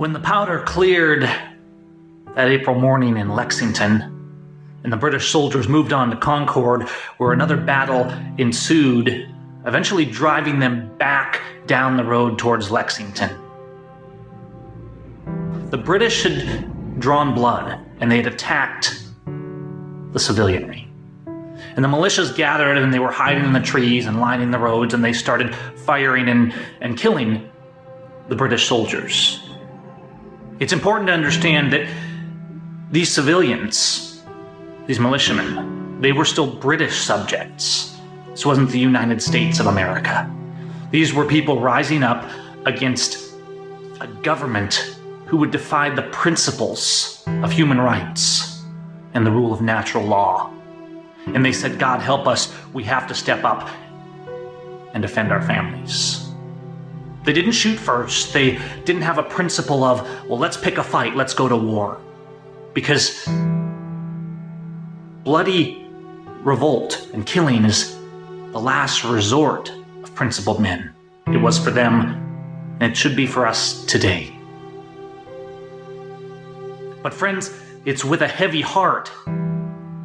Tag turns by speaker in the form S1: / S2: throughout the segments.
S1: When the powder cleared that April morning in Lexington, and the British soldiers moved on to Concord, where another battle ensued, eventually driving them back down the road towards Lexington. The British had drawn blood, and they had attacked the civilianry. And the militias gathered, and they were hiding in the trees and lining the roads, and they started firing and killing the British soldiers. It's important to understand that these civilians, these militiamen, they were still British subjects. This wasn't the United States of America. These were people rising up against a government who would defy the principles of human rights and the rule of natural law. And they said, God help us, we have to step up and defend our families. They didn't shoot first. They didn't have a principle of, well, let's pick a fight, let's go to war. Because bloody revolt and killing is the last resort of principled men. It was for them, and it should be for us today. But friends, it's with a heavy heart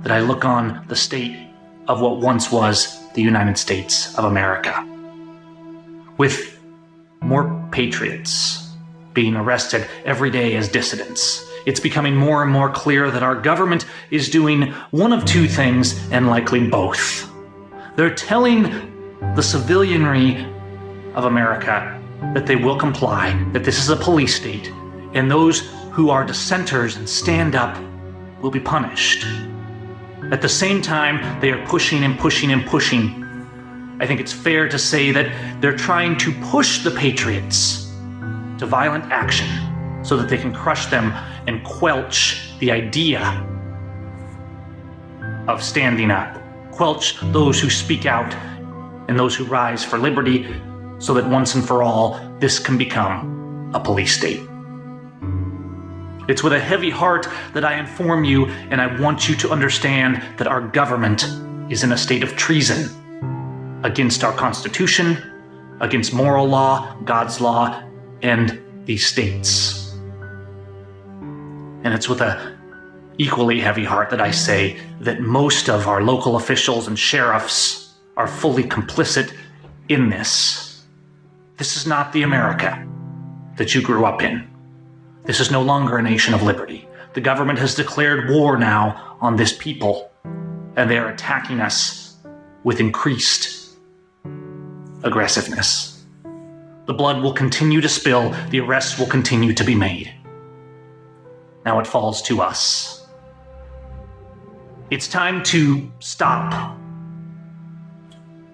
S1: that I look on the state of what once was the United States of America. With more patriots being arrested every day as dissidents, it's becoming more and more clear that our government is doing one of two things, and likely both. They're telling the civilianry of America that they will comply, that this is a police state, and those who are dissenters and stand up will be punished. At the same time, they are pushing and pushing and pushing. I think it's fair to say that they're trying to push the patriots to violent action so that they can crush them and quelch the idea of standing up, quelch those who speak out and those who rise for liberty, so that once and for all, this can become a police state. It's with a heavy heart that I inform you, and I want you to understand that our government is in a state of treason against our Constitution, against moral law, God's law, and these states. And it's with a equally heavy heart that I say that most of our local officials and sheriffs are fully complicit in this. This is not the America that you grew up in. This is no longer a nation of liberty. The government has declared war now on this people, and they are attacking us with increased aggressiveness. The blood will continue to spill, the arrests will continue to be made. Now it falls to us. It's time to stop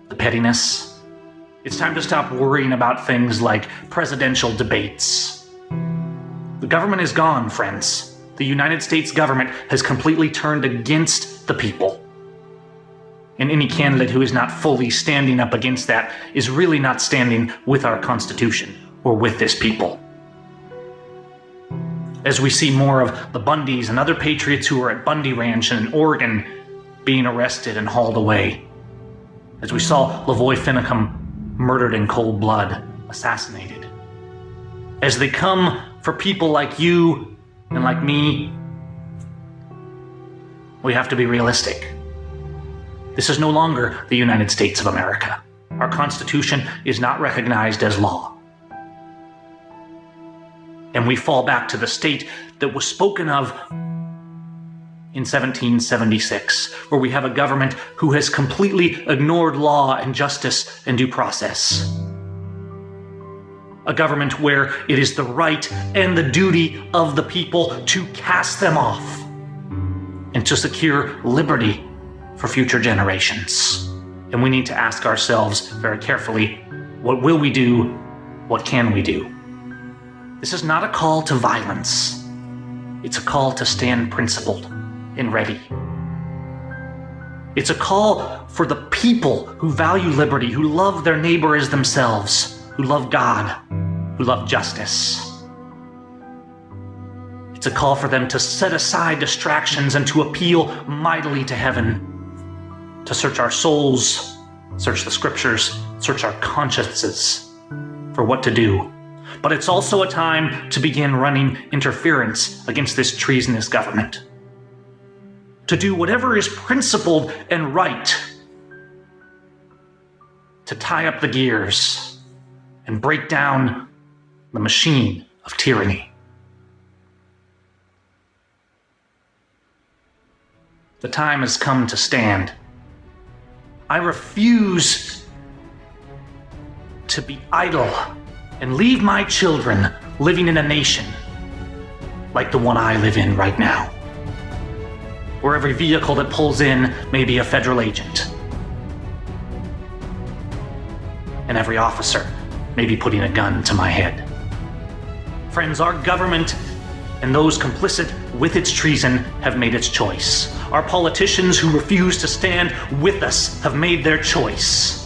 S1: the pettiness. It's time to stop worrying about things like presidential debates. The government is gone, friends. The United States government has completely turned against the people. And any candidate who is not fully standing up against that is really not standing with our Constitution or with this people. As we see more of the Bundys and other patriots who are at Bundy Ranch in Oregon being arrested and hauled away. As we saw Lavoy Finicum murdered in cold blood, assassinated. As they come for people like you and like me, we have to be realistic. This is no longer the United States of America. Our Constitution is not recognized as law. And we fall back to the state that was spoken of in 1776, where we have a government who has completely ignored law and justice and due process. A government where it is the right and the duty of the people to cast them off and to secure liberty for future generations. And we need to ask ourselves very carefully, what will we do? What can we do? This is not a call to violence. It's a call to stand principled and ready. It's a call for the people who value liberty, who love their neighbor as themselves, who love God, who love justice. It's a call for them to set aside distractions and to appeal mightily to heaven, to search our souls, search the scriptures, search our consciences for what to do, But it's also a time to begin running interference against this treasonous government. To do whatever is principled and right. To tie up the gears and break down the machine of tyranny. The time has come to stand. I refuse to be idle and leave my children living in a nation like the one I live in right now, where every vehicle that pulls in may be a federal agent, and every officer may be putting a gun to my head. Friends, our government and those complicit with its treason have made its choice. Our politicians who refuse to stand with us have made their choice.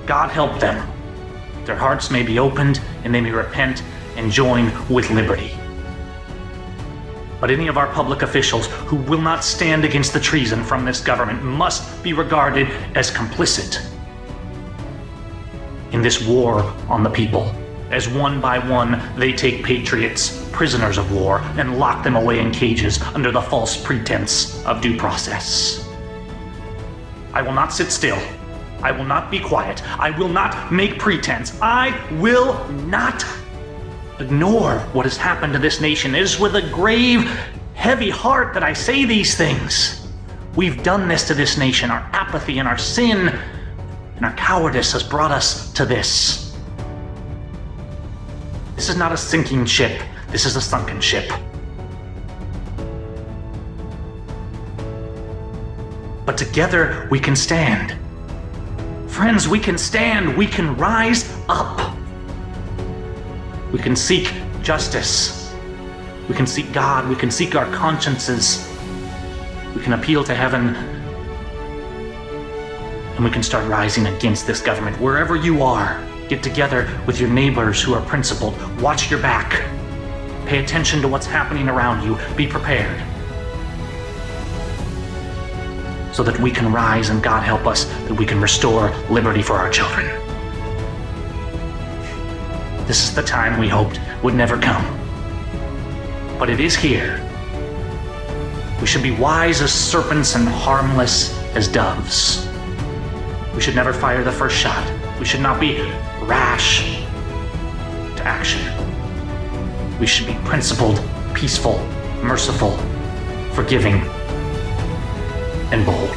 S1: God help them. Their hearts may be opened and they may repent and join with liberty. But any of our public officials who will not stand against the treason from this government must be regarded as complicit in this war on the people, as one by one they take patriots, prisoners of war, and lock them away in cages under the false pretense of due process. I will not sit still. I will not be quiet. I will not make pretense. I will not ignore what has happened to this nation. It is with a grave, heavy heart that I say these things. We've done this to this nation. Our apathy and our sin and our cowardice has brought us to this. This is not a sinking ship. This is a sunken ship. But together we can stand. Friends, we can stand. We can rise up. We can seek justice. We can seek God. We can seek our consciences. We can appeal to heaven. And we can start rising against this government. Wherever you are, get together with your neighbors who are principled. Watch your back. Pay attention to what's happening around you. Be prepared. So that we can rise, and God help us, that we can restore liberty for our children. This is the time we hoped would never come. But it is here. We should be wise as serpents and harmless as doves. We should never fire the first shot. We should not be rash to action. We should be principled, peaceful, merciful, forgiving, and bold.